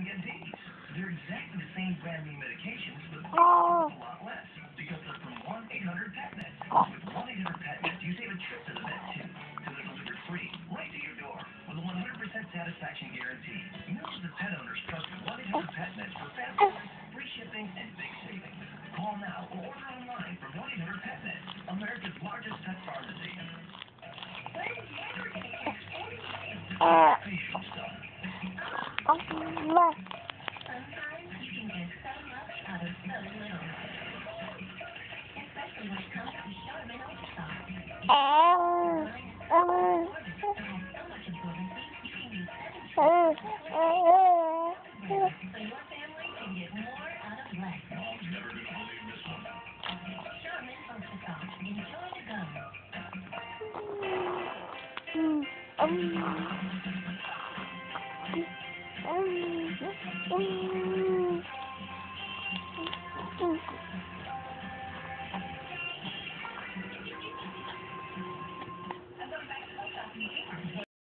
guarantees. They're exactly the same brand new medications, but a lot less. Because they're from 1-800-PET-NET. With 1-800-PET-NET, you save a trip to the vet, too. Because they're delivered free, right to your door, with a 100% satisfaction guarantee. Millions of pet owners trust 1-800-PET-NET for fast service, free shipping, and big savings. Call now or order online from 1-800-PET-NET, America's largest pet pharmacy. Patient stuff. Sometimes you can get so much out of so little. Especially when it comes to Charmin Ultra Soft. So much absorbency, you can use 7 so your family can get more out of less. Mom's never gonna believe this one. Charmin Ultra Soft. Enjoy the gum.